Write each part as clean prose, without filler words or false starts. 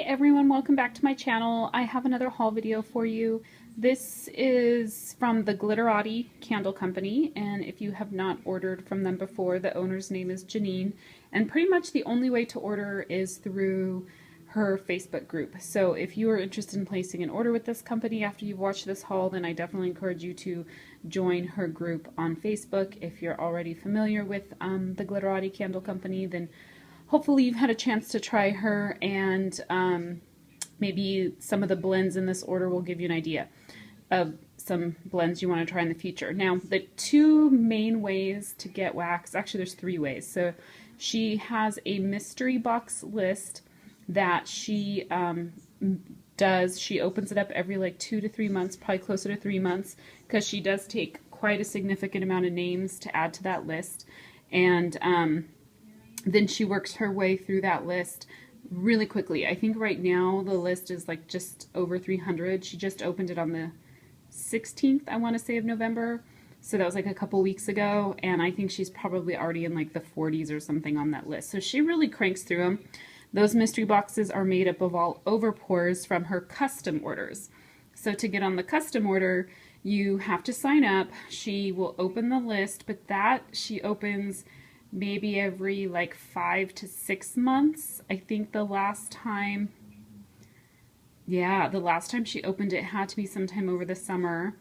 everyone, welcome back to my channel. I have another haul video for you. This is from the Glitterati candle company, and if you have not ordered from them before, the owner's name is Janine, and pretty much the only way to order is through her Facebook group. So if you are interested in placing an order with this company after you've watched this haul, then I definitely encourage you to join her group on Facebook. If you're already familiar with the Glitterati candle company, then hopefully you've had a chance to try her, and maybe some of the blends in this order will give you an idea of some blends you want to try in the future. Now, the two main ways to get wax, actually there's three ways. So she has a mystery box list that she does. She opens it up every like 2 to 3 months, probably closer to 3 months, because she does take quite a significant amount of names to add to that list. And then she works her way through that list really quickly. I think right now the list is like just over 300. She just opened it on the 16th, I want to say, of November. So that was like a couple weeks ago, and I think she's probably already in like the 40s or something on that list. So she really cranks through them. Those mystery boxes are made up of all over pours from her custom orders. So to get on the custom order, you have to sign up. She will open the list, but that she opens maybe every like 5 to 6 months. I think the last time she opened it had to be sometime over the summer,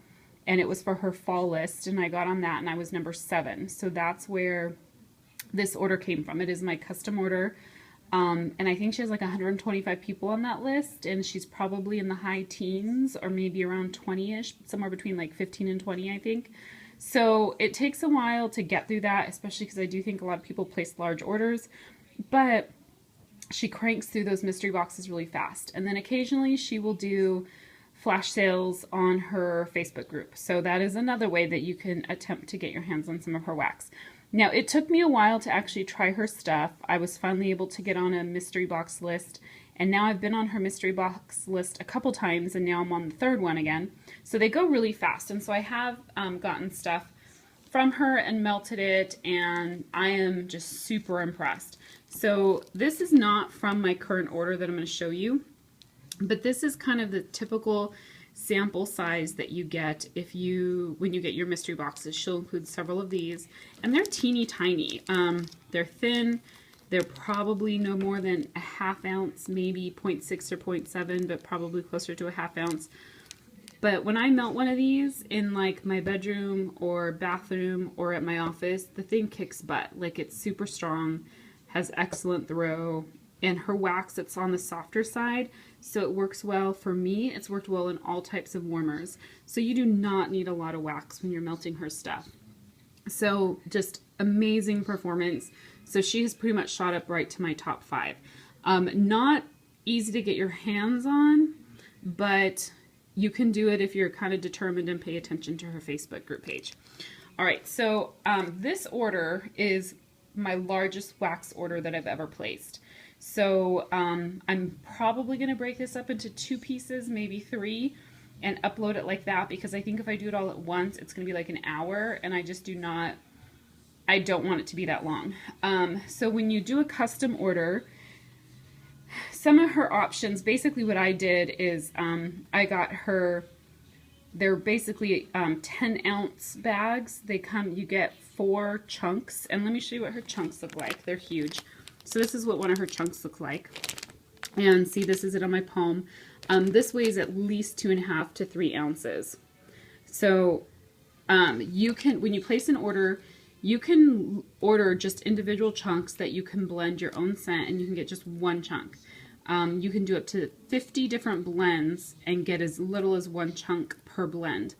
and it was for her fall list, and I got on that and I was number 7. So that's where this order came from. It is my custom order. And I think she has like 125 people on that list, and she's probably in the high teens or maybe around 20-ish, somewhere between like 15 and 20, I think. So it takes a while to get through that, especially because I do think a lot of people place large orders, but she cranks through those mystery boxes really fast. And then occasionally she will do flash sales on her Facebook group. So that is another way that you can attempt to get your hands on some of her wax. Now, it took me a while to actually try her stuff. I was finally able to get on a mystery box list, and now I've been on her mystery box list a couple times, and now I'm on the third one again. So they go really fast, and so I have gotten stuff from her and melted it, and I am just super impressed. So this is not from my current order that I'm going to show you, but this is kind of the typical sample size that you get when you get your mystery boxes. She'll include several of these, and they're teeny tiny. They're thin. They're probably no more than a ½ ounce, maybe 0.6 or 0.7, but probably closer to a ½ ounce. But when I melt one of these in like my bedroom or bathroom or at my office, the thing kicks butt. Like, it's super strong, has excellent throw, and her wax, it's on the softer side, so it works well for me. It's worked well in all types of warmers. So you do not need a lot of wax when you're melting her stuff. So just amazing performance. So she has pretty much shot up right to my top 5. Not easy to get your hands on, but you can do it if you're kind of determined and pay attention to her Facebook group page. All right, so this order is my largest wax order that I've ever placed. So I'm probably going to break this up into 2 pieces, maybe 3, and upload it like that, because I think if I do it all at once, it's going to be like an hour, and I don't want it to be that long. So when you do a custom order, some of her options, basically what I did is I got her, they're basically 10-ounce bags. You get 4 chunks, and let me show you what her chunks look like. They're huge. So this is what one of her chunks looks like. And see, this is it on my palm. This weighs at least 2.5 to 3 ounces. So you can, when you place an order, you can order just individual chunks that you can blend your own scent, and you can get just 1 chunk. You can do up to 50 different blends and get as little as 1 chunk per blend.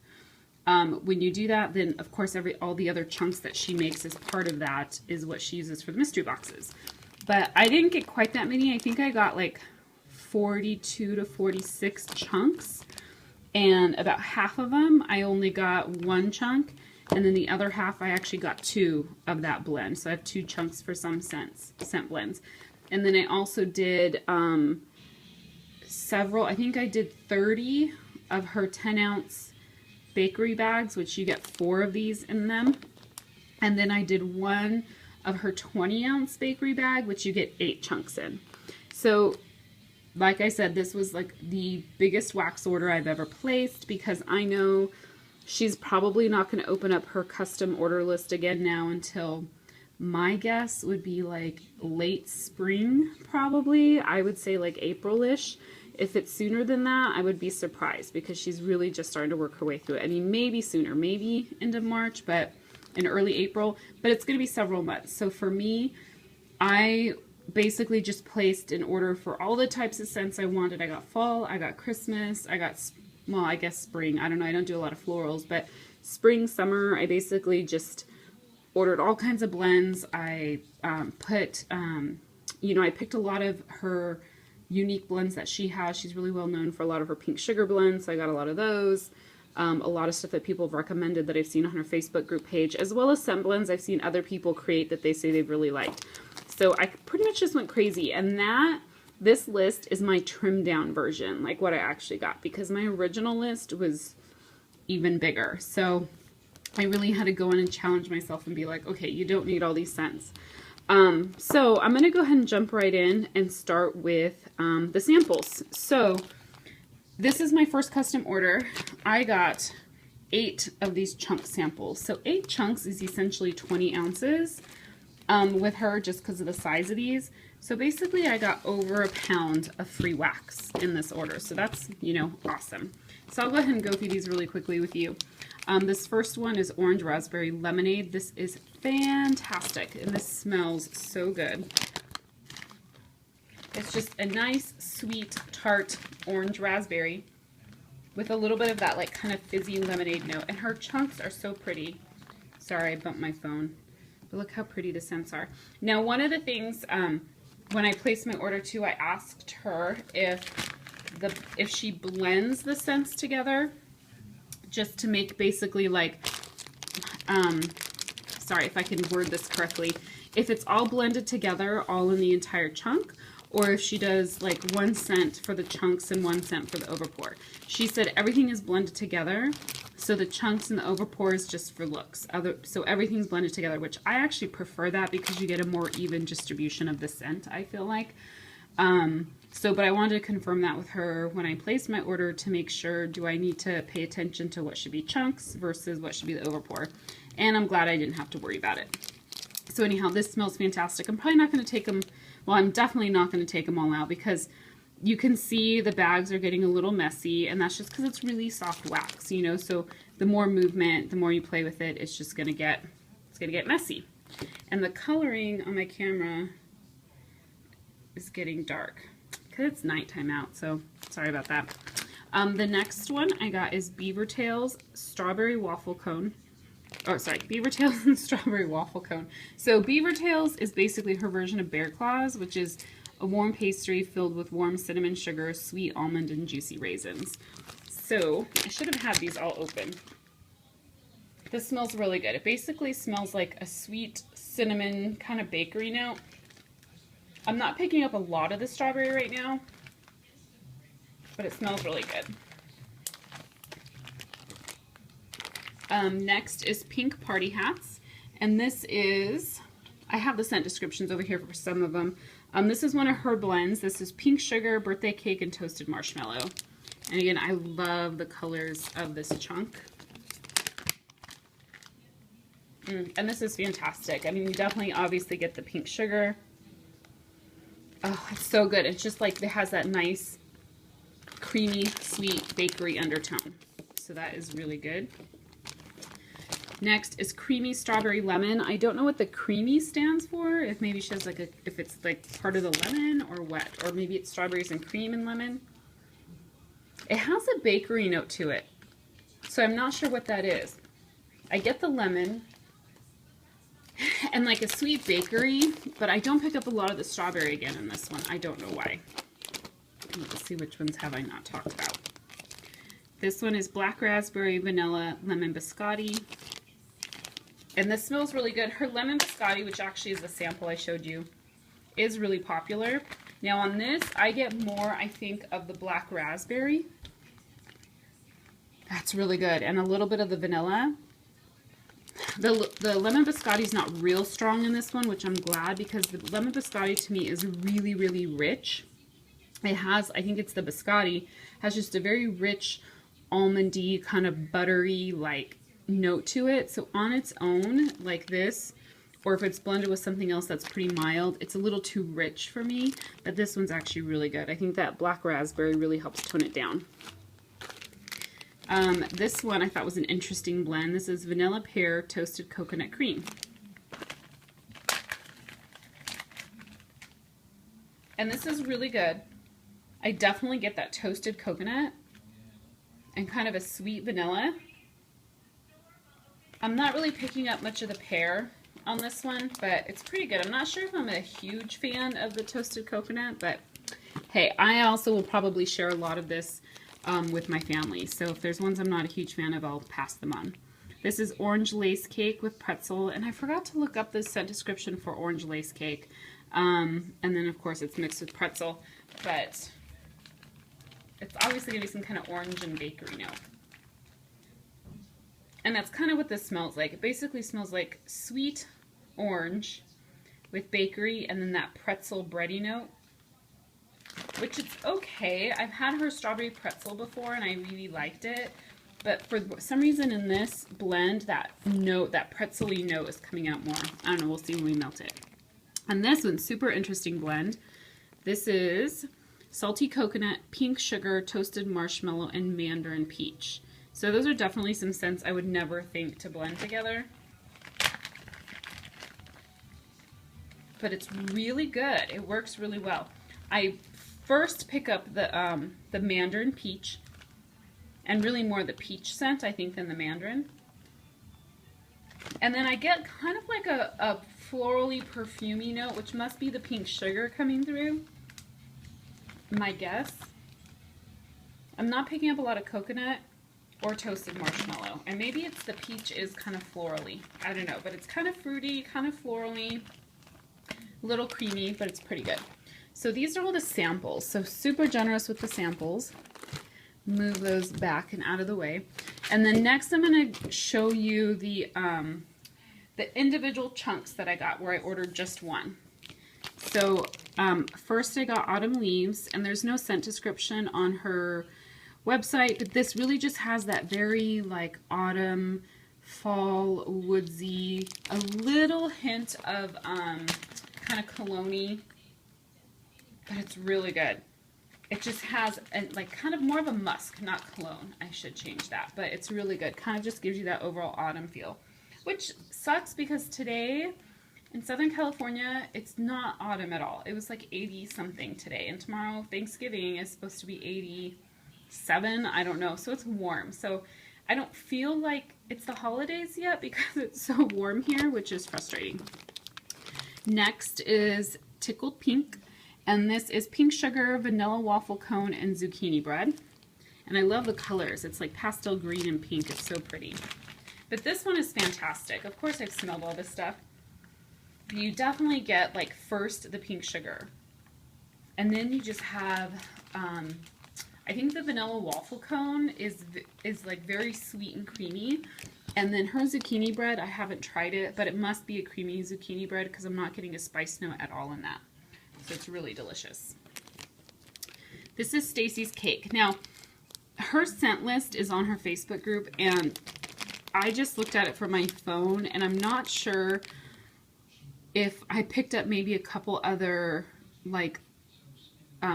When you do that, then of course all the other chunks that she makes as part of that is what she uses for the mystery boxes. But I didn't get quite that many. I think I got like 42 to 46 chunks, and about half of them I only got 1 chunk, and then the other half I actually got 2 of that blend. So I have 2 chunks for some scent blends. And then I also did several, I think I did 30 of her 10-ounce bakery bags, which you get 4 of these in them. And then I did 1 of her 20-ounce bakery bag, which you get 8 chunks in. So like I said, this was like the biggest wax order I've ever placed because I know she's probably not going to open up her custom order list again now until, my guess would be like late spring, probably. I would say like April-ish. If it's sooner than that, I would be surprised because she's really just starting to work her way through it. I mean, maybe sooner, maybe end of March, but in early April, but it's going to be several months. So for me, I basically just placed an order for all the types of scents I wanted. I got fall, I got Christmas, I got, well, I guess spring. I don't know. I don't do a lot of florals, but spring, summer, I basically just ordered all kinds of blends. I you know, I picked a lot of her unique blends that she has. She's really well known for a lot of her pink sugar blends, so I got a lot of those. A lot of stuff that people have recommended that I've seen on her Facebook group page, as well as scent blends I've seen other people create that they say they've really liked. So I pretty much just went crazy, and this list is my trimmed down version, like what I actually got, because my original list was even bigger. So I really had to go in and challenge myself and be like, okay, you don't need all these scents. So I'm going to go ahead and jump right in and start with the samples. So this is my first custom order. I got 8 of these chunk samples. So 8 chunks is essentially 20 ounces with her, just because of the size of these. So basically I got over a pound of free wax in this order. So that's, you know, awesome. So I'll go ahead and go through these really quickly with you. This first one is Orange Raspberry Lemonade. This is fantastic, and this smells so good. It's just a nice, sweet, tart orange raspberry with a little bit of that like kind of fizzy lemonade note. And her chunks are so pretty. Sorry, I bumped my phone. But look how pretty the scents are. Now, one of the things, when I placed my order too, I asked her if she blends the scents together, just to make basically like, sorry if I can word this correctly, if it's all blended together all in the entire chunk, or if she does like 1 scent for the chunks and 1 scent for the overpour. She said everything is blended together, so the chunks and the overpour is just for looks. So everything's blended together, which I actually prefer that because you get a more even distribution of the scent, I feel like. But I wanted to confirm that with her when I placed my order to make sure, do I need to pay attention to what should be chunks versus what should be the overpour? And I'm glad I didn't have to worry about it. So anyhow, this smells fantastic. I'm probably not going to take them, well, I'm definitely not going to take them all out because you can see the bags are getting a little messy, and that's just because it's really soft wax, you know, so the more movement, the more you play with it, it's just going to get, messy. And the coloring on my camera is getting dark because it's nighttime out, so sorry about that. The next one I got is Beaver Tails Strawberry Waffle Cone. Oh, sorry, Beaver Tails and Strawberry Waffle Cone. So Beaver Tails is basically her version of Bear Claws, which is a warm pastry filled with warm cinnamon sugar, sweet almond, and juicy raisins. So I should have had these all open. This smells really good. It basically smells like a sweet cinnamon kind of bakery note. I'm not picking up a lot of the strawberry right now, but it smells really good. Next is Pink Party Hats, and this is, I have the scent descriptions over here for some of them. This is one of her blends. This is pink sugar, birthday cake, and toasted marshmallow. And again, I love the colors of this chunk. And this is fantastic. I mean, you definitely obviously get the pink sugar. Oh, it's so good. It's just like it has that nice, creamy, sweet bakery undertone. So that is really good. Next is Creamy Strawberry Lemon. I don't know what the creamy stands for. If maybe she has like a, if it's like part of the lemon or what, or maybe it's strawberries and cream and lemon. It has a bakery note to it, so I'm not sure what that is. I get the lemon and like a sweet bakery, but I don't pick up a lot of the strawberry again in this one. I don't know why. Let's see which ones have I not talked about. This one is Black Raspberry Vanilla Lemon Biscotti. And this smells really good. Her Lemon Biscotti, which actually is the sample I showed you, is really popular. Now on this, I get more, I think, of the Black Raspberry. That's really good. And a little bit of the vanilla. The Lemon Biscotti is not real strong in this one, which I'm glad, because the Lemon Biscotti to me is really, really rich. It has, I think it's the biscotti, has just a very rich almondy kind of buttery like note to it. So on its own like this, or if it's blended with something else that's pretty mild, it's a little too rich for me, but this one's actually really good. I think that black raspberry really helps tone it down. This one I thought was an interesting blend. This is vanilla pear toasted coconut cream. And this is really good. I definitely get that toasted coconut and kind of a sweet vanilla. I'm not really picking up much of the pear on this one, but it's pretty good. I'm not sure if I'm a huge fan of the toasted coconut, but hey, I also will probably share a lot of this with my family. So if there's ones I'm not a huge fan of, I'll pass them on. This is orange lace cake with pretzel, and I forgot to look up the scent description for orange lace cake. And then of course it's mixed with pretzel, but it's obviously going to be some kind of orange and bakery note. And that's kind of what this smells like. It basically smells like sweet orange with bakery and then that pretzel bready note, which is okay. I've had her strawberry pretzel before and I really liked it, but for some reason in this blend, that note, that pretzel-y note is coming out more. I don't know, we'll see when we melt it. And this one's super interesting blend. This is salty coconut, pink sugar, toasted marshmallow, and mandarin peach. So those are definitely some scents I would never think to blend together. But it's really good. It works really well. I first pick up the mandarin peach, and really more the peach scent, I think, than the mandarin. And then I get kind of like a florally perfumey note, which must be the pink sugar coming through, my guess. I'm not picking up a lot of coconut or toasted marshmallow, and maybe it's the peach is kind of florally. I don't know, but it's kind of fruity, kind of florally, a little creamy, but it's pretty good. So these are all the samples, so super generous with the samples. Move those back and out of the way. And then next I'm going to show you the individual chunks that I got where I ordered just one. So first I got Autumn Leaves, and there's no scent description on her website, but this really just has that very like autumn, fall, woodsy, a little hint of kind of cologne-y, but it's really good. It just has like kind of more of a musk, not cologne. I should change that, but it's really good. Kind of just gives you that overall autumn feel, which sucks because today in Southern California, it's not autumn at all. It was like 80 something today, and tomorrow Thanksgiving is supposed to be 87. I don't know. So it's warm. So I don't feel like it's the holidays yet because it's so warm here, which is frustrating. Next is Tickled Pink. And this is pink sugar, vanilla waffle cone, and zucchini bread. And I love the colors. It's like pastel green and pink. It's so pretty. But this one is fantastic. Of course, I've smelled all this stuff. But you definitely get, like, first the pink sugar. And then you just have, I think the vanilla waffle cone is like very sweet and creamy. And then her zucchini bread, I haven't tried it, but it must be a creamy zucchini bread because I'm not getting a spice note at all in that. So it's really delicious. This is Stacy's Cake. Now, her scent list is on her Facebook group, and I just looked at it from my phone, and I'm not sure if I picked up maybe a couple other like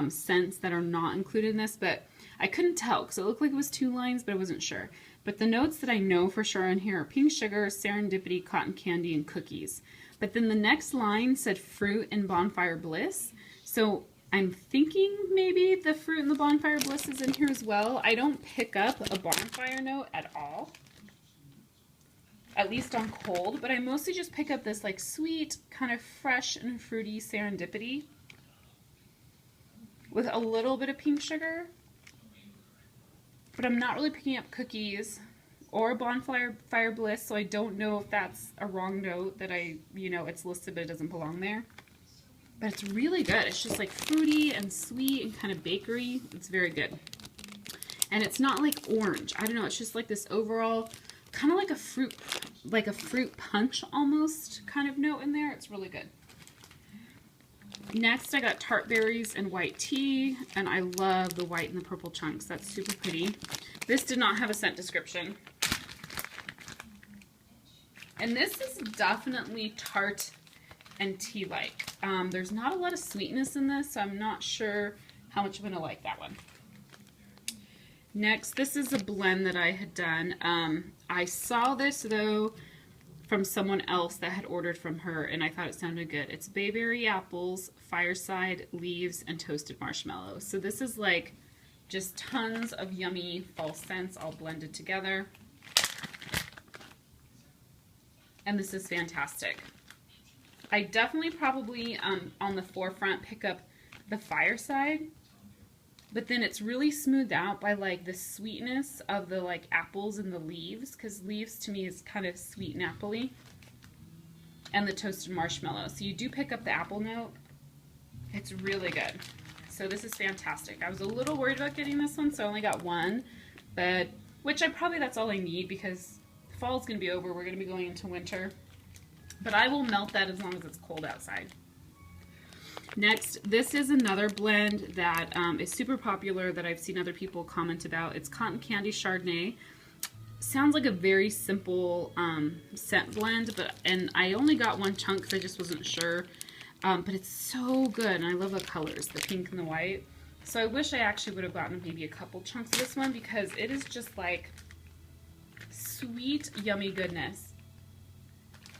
scents that are not included in this, but I couldn't tell because it looked like it was 2 lines, but I wasn't sure. But the notes that I know for sure in here are pink sugar, serendipity, cotton candy, and cookies. But then the next line said fruit and bonfire bliss. So I'm thinking maybe the fruit and the bonfire bliss is in here as well. I don't pick up a bonfire note at all, at least on cold, but I mostly just pick up this like sweet, kind of fresh and fruity serendipity with a little bit of pink sugar. But I'm not really picking up cookies or bonfire bliss, so I don't know if that's a wrong note that it's listed but it doesn't belong there. But it's really good. It's just like fruity and sweet and kind of bakery. It's very good. And it's not like orange. I don't know. It's just like this overall kind of like a fruit punch almost kind of note in there. It's really good. Next, I got tart berries and white tea, and I love the white and the purple chunks. That's super pretty. This did not have a scent description. And this is definitely tart and tea-like. There's not a lot of sweetness in this, so I'm not sure how much I'm going to like that one. Next, this is a blend that I had done. I saw this, though, from someone else that had ordered from her, and I thought it sounded good. It's bayberry apples, fireside, leaves, and toasted marshmallows. So this is like just tons of yummy fall scents all blended together. And this is fantastic. I definitely probably on the forefront pick up the fireside, but then it's really smoothed out by like the sweetness of the like apples and the leaves, because leaves to me is kind of sweet and appley, and the toasted marshmallow. So you do pick up the apple note. It's really good. So this is fantastic. I was a little worried about getting this one, so I only got one, but that's all I need, because fall's gonna be over. We're gonna be going into winter, but I will melt that as long as it's cold outside. Next, this is another blend that is super popular that I've seen other people comment about. It's Cotton Candy Chardonnay. Sounds like a very simple scent blend, and I only got one chunk because I just wasn't sure. But it's so good, and I love the colors, the pink and the white. So I wish I actually would have gotten maybe a couple chunks of this one, because it is just like sweet, yummy goodness.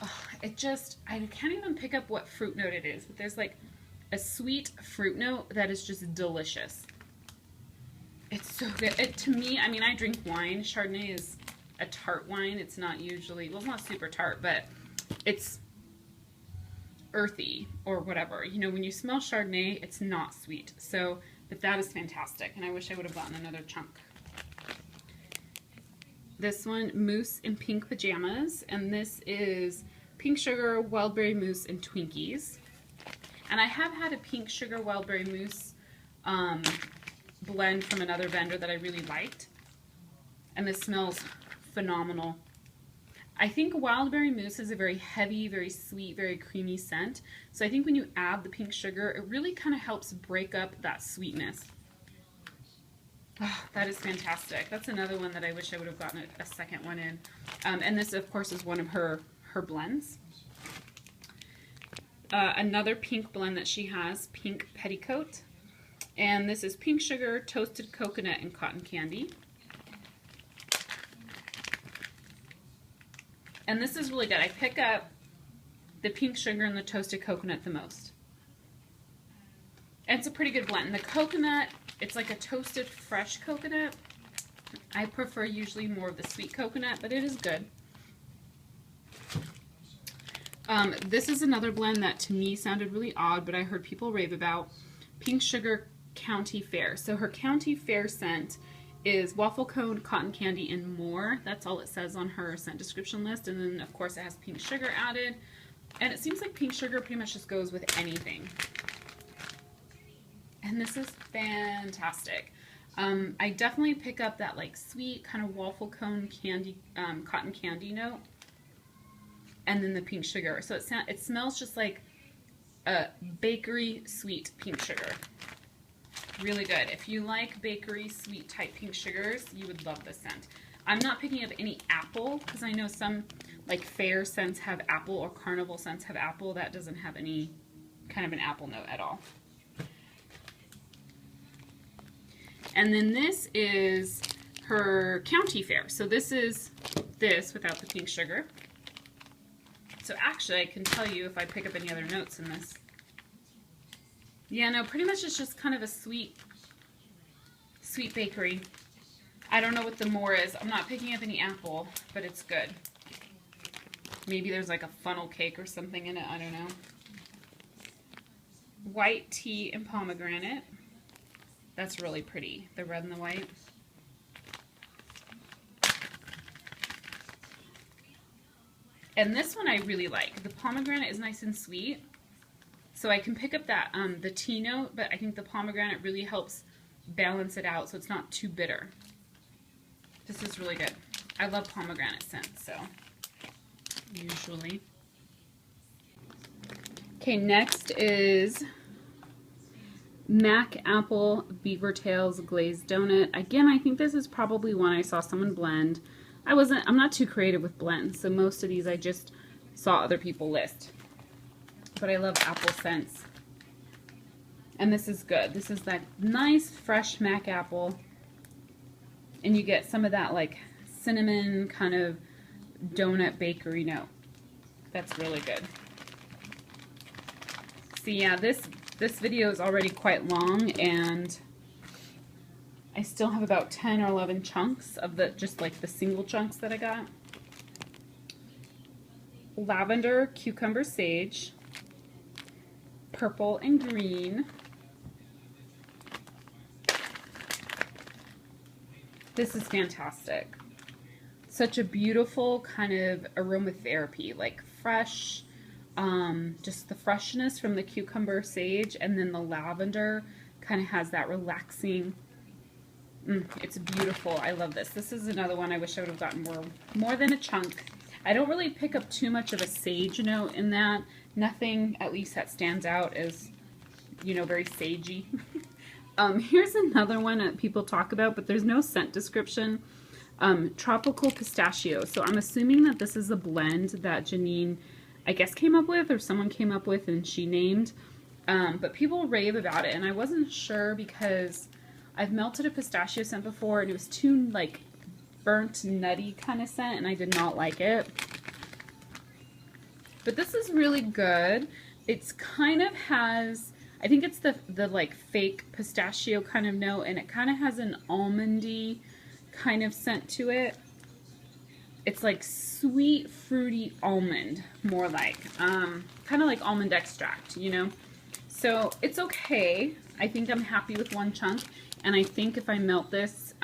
Oh, I can't even pick up what fruit note it is, but there's like a sweet fruit note that is just delicious. It's so good. To me, I mean, I drink wine. Chardonnay is a tart wine. It's not usually, well, it's not super tart, but it's earthy or whatever. You know, when you smell Chardonnay, it's not sweet. So, but that is fantastic, and I wish I would have gotten another chunk. This one, Mousse in Pink Pajamas, and this is pink sugar, wild berry mousse, and Twinkies. And I have had a pink sugar wild berry mousse blend from another vendor that I really liked, and this smells phenomenal. I think wild berry mousse is a very heavy, very sweet, very creamy scent, so I think when you add the pink sugar, it really kind of helps break up that sweetness. Oh, that is fantastic. That's another one that I wish I would have gotten a second one in. And this, of course, is one of her blends. Another pink blend that she has, Pink Petticoat. And this is pink sugar, toasted coconut, and cotton candy. And this is really good. I pick up the pink sugar and the toasted coconut the most. And it's a pretty good blend. And the coconut, it's like a toasted fresh coconut. I prefer usually more of the sweet coconut, but it is good. This is another blend that to me sounded really odd, but I heard people rave about. Pink Sugar County Fair. So her County Fair scent is waffle cone, cotton candy, and more. That's all it says on her scent description list. And then, of course, it has pink sugar added. And it seems like pink sugar pretty much just goes with anything. And this is fantastic. I definitely pick up that like sweet kind of waffle cone candy, cotton candy note, and then the pink sugar. So it smells just like a bakery sweet pink sugar. Really good. If you like bakery sweet type pink sugars, you would love this scent. I'm not picking up any apple, because I know some like fair scents have apple, or carnival scents have apple. That doesn't have any kind of an apple note at all. And then this is her County Fair. So this is this without the pink sugar. So actually I can tell you if I pick up any other notes in this. Yeah, no, pretty much it's just kind of a sweet bakery. I don't know what the more is. I'm not picking up any apple, but it's good. Maybe there's like a funnel cake or something in it, I don't know. White tea and pomegranate. That's really pretty, the red and the white. And this one I really like. The pomegranate is nice and sweet, so I can pick up that the tea note, but I think the pomegranate really helps balance it out so it's not too bitter. This is really good. I love pomegranate scents, so usually. Okay, next is Mac Apple Beaver Tails Glazed Donut. Again, I think this is probably one I saw someone blend. I'm not too creative with blends, so most of these I just saw other people list. But I love apple scents. And this is good. This is that nice fresh Mac apple. And you get some of that like cinnamon kind of donut bakery note. That's really good. See, yeah, this video is already quite long, and I still have about 10 or 11 chunks of just like the single chunks that I got. Lavender, cucumber, sage, purple and green. This is fantastic. Such a beautiful kind of aromatherapy, like fresh, just the freshness from the cucumber sage, and then the lavender kind of has that relaxing. It's beautiful. I love this. This is another one I wish I would have gotten more than a chunk. I don't really pick up too much of a sage note in that. Nothing, at least, that stands out as, you know, very sagey. Here's another one that people talk about, but there's no scent description. Tropical pistachio. So I'm assuming that this is a blend that Janine, I guess, came up with, or someone came up with and she named. But people rave about it, and I wasn't sure because I've melted a pistachio scent before, and it was too, like, burnt, nutty kind of scent, and I did not like it. But this is really good. It's kind of has, I think it's the like fake pistachio kind of note, and it kind of has an almondy kind of scent to it. It's like sweet, fruity almond, more like, kind of like almond extract, you know? So it's okay. I think I'm happy with one chunk, and I think if I melt this,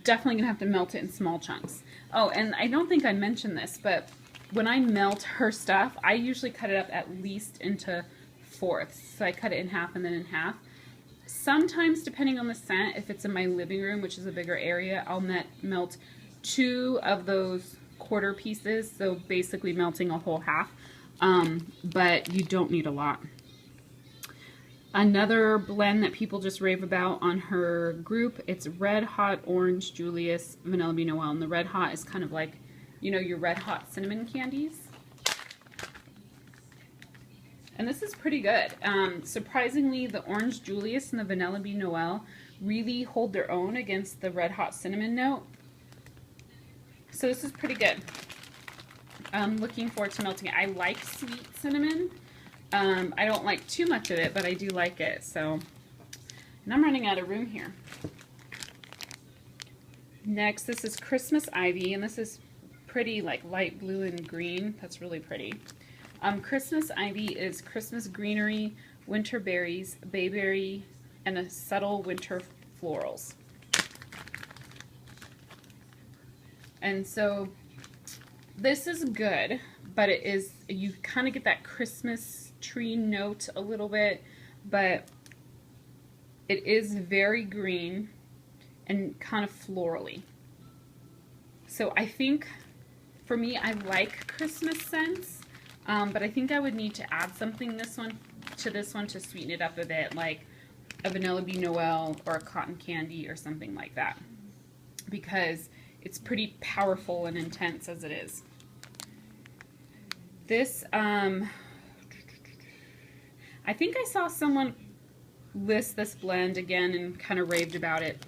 definitely gonna have to melt it in small chunks. Oh, and I don't think I mentioned this, but when I melt her stuff, I usually cut it up at least into fourths. So I cut it in half and then in half. Sometimes, depending on the scent, if it's in my living room, which is a bigger area, I'll melt 2 of those quarter pieces, so basically melting a whole half. But you don't need a lot. Another blend that people just rave about on her group, it's Red Hot Orange Julius Vanilla Bean Noel. And the Red Hot is kind of like, you know, your Red Hot cinnamon candies. And this is pretty good. Surprisingly, the Orange Julius and the Vanilla Bean Noel really hold their own against the Red Hot cinnamon note. So this is pretty good. I'm looking forward to melting it. I like sweet cinnamon. I don't like too much of it, but I do like it. So, and I'm running out of room here. Next, this is Christmas Ivy, and this is pretty, like light blue and green. That's really pretty. Christmas Ivy is Christmas greenery, winter berries, bayberry, and a subtle winter florals. And so this is good, but it is, you kind of get that Christmas tree note a little bit, but it is very green and kind of florally. So I think for me, I like Christmas scents, but I think I would need to add something to this one to sweeten it up a bit, like a Vanilla Bean Noel or a cotton candy or something like that, because it's pretty powerful and intense as it is. This, I think I saw someone list this blend again and kind of raved about it.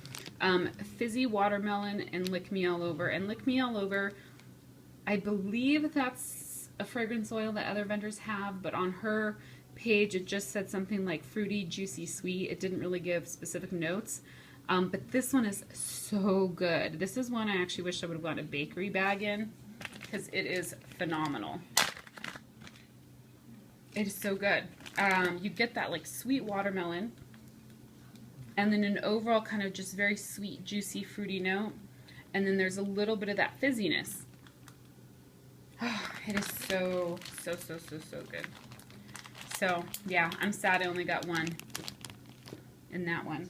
Fizzy Watermelon and Lick Me All Over. And Lick Me All Over, I believe that's a fragrance oil that other vendors have, but on her page it just said something like fruity, juicy, sweet. It didn't really give specific notes. But this one is so good. This is one I actually wish I would have gotten a bakery bag in, because it is phenomenal. It is so good. You get that like sweet watermelon, and then an overall kind of just very sweet, juicy, fruity note, and then there's a little bit of that fizziness. Oh, it is so good. So yeah, I'm sad I only got one in that one.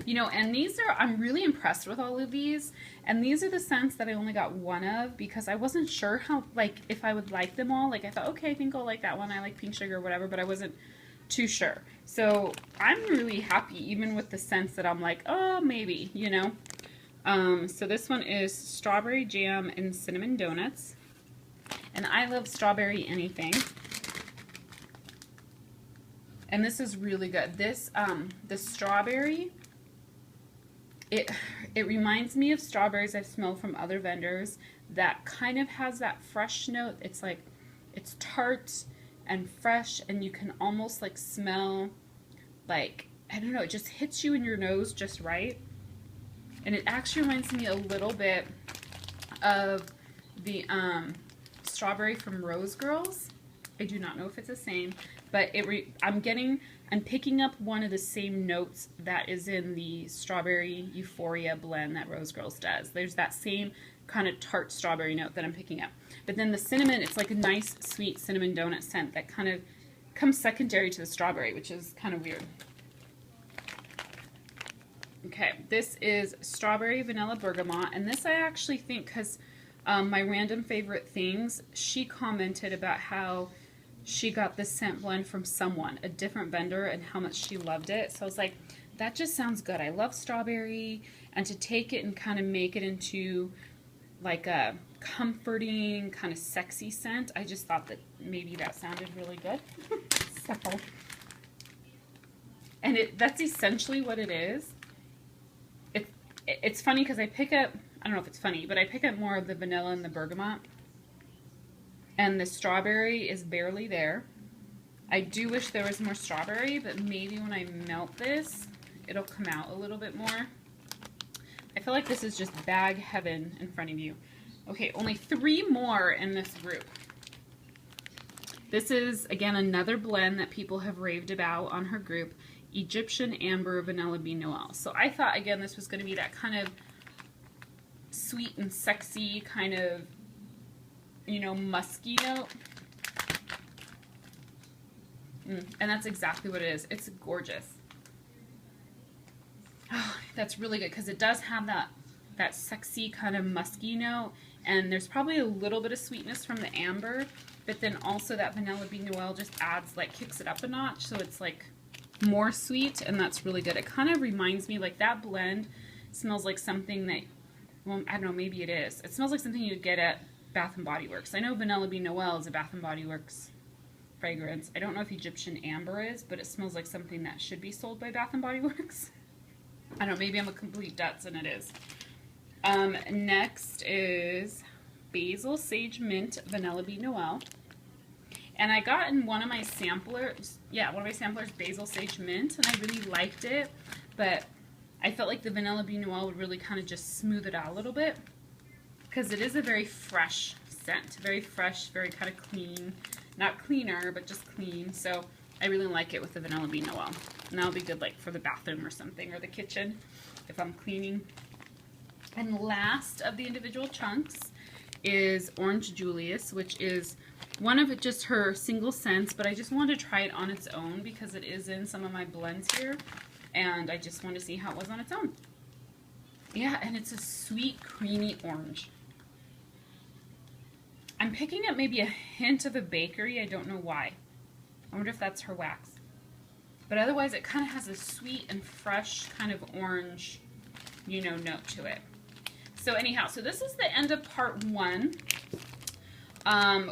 You know, and these are, I'm really impressed with all of these, and these are the scents that I only got one of because I wasn't sure how, like, if I would like them all. Like, I thought, okay, I think I'll like that one. I like pink sugar or whatever, but I wasn't too sure. So I'm really happy, even with the scents that I'm like, oh, maybe, you know. So this one is strawberry jam and cinnamon donuts. And I love strawberry anything. And this is really good. This, the strawberry, it reminds me of strawberries I've smelled from other vendors that kind of has that fresh note. It's like, it's tart and fresh, and you can almost like smell, like, I don't know, it just hits you in your nose just right. And it actually reminds me a little bit of the strawberry from Rose Girls. I do not know if it's the same, but I'm picking up one of the same notes that is in the strawberry Euphoria blend that Rose Girls does. There's that same kind of tart strawberry note that I'm picking up. But then the cinnamon, it's like a nice sweet cinnamon donut scent that kind of comes secondary to the strawberry, which is kind of weird. Okay, this is strawberry vanilla bergamot, and this I actually think, because my random favorite things, she commented about how she got this scent blend from someone, a different vendor, and how much she loved it. So I was like, that just sounds good. I love strawberry, and to take it and kind of make it into like a comforting, kind of sexy scent, I just thought that maybe that sounded really good. So, and that's essentially what it is. It's funny because I pick up, I don't know if it's funny, but I pick up more of the vanilla and the bergamot, and the strawberry is barely there. I do wish there was more strawberry, but maybe when I melt this, it'll come out a little bit more. I feel like this is just bag heaven in front of you. Okay, only 3 more in this group. This is, again, another blend that people have raved about on her group, Egyptian Amber Vanilla Bean Noel. So I thought, again, this was going to be that kind of sweet and sexy kind of, you know, musky note. And that's exactly what it is. It's gorgeous. Oh, that's really good because it does have that sexy kind of musky note, and there's probably a little bit of sweetness from the amber, but then also that Vanilla Bean Noel just adds, like, kicks it up a notch, so it's like more sweet, and that's really good. It kind of reminds me, like, that blend smells like something that, well, I don't know, maybe it is. It smells like something you'd get at Bath and Body Works. I know Vanilla Bean Noel is a Bath and Body Works fragrance. I don't know if Egyptian Amber is, but it smells like something that should be sold by Bath and Body Works. I don't know, maybe I'm a complete Dutz and it is. Next is Basil Sage Mint Vanilla Bean Noel. And I got in one of my samplers, Basil Sage Mint, and I really liked it, but I felt like the Vanilla Bean Noel would really kind of just smooth it out a little bit, because it is a very fresh scent, very fresh, very kind of clean, not cleaner, but just clean, so I really like it with the Vanilla Bean Noel. And that'll be good, like, for the bathroom or something, or the kitchen, if I'm cleaning. And last of the individual chunks is Orange Julius, which is one of it, just her single scents, but I just wanted to try it on its own because it is in some of my blends here, and I just wanted to see how it was on its own. Yeah, and it's a sweet, creamy orange. I'm picking up maybe a hint of a bakery. I don't know why. I wonder if that's her wax. But otherwise, it kind of has a sweet and fresh kind of orange, you know, note to it. So anyhow, so this is the end of part 1,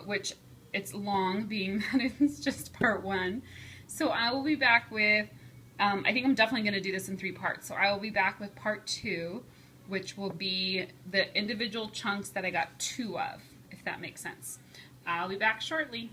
which it's long, being that it's just part 1. So I will be back with, I think I'm definitely going to do this in 3 parts. So I will be back with part 2, which will be the individual chunks that I got 2 of, if that makes sense. I'll be back shortly.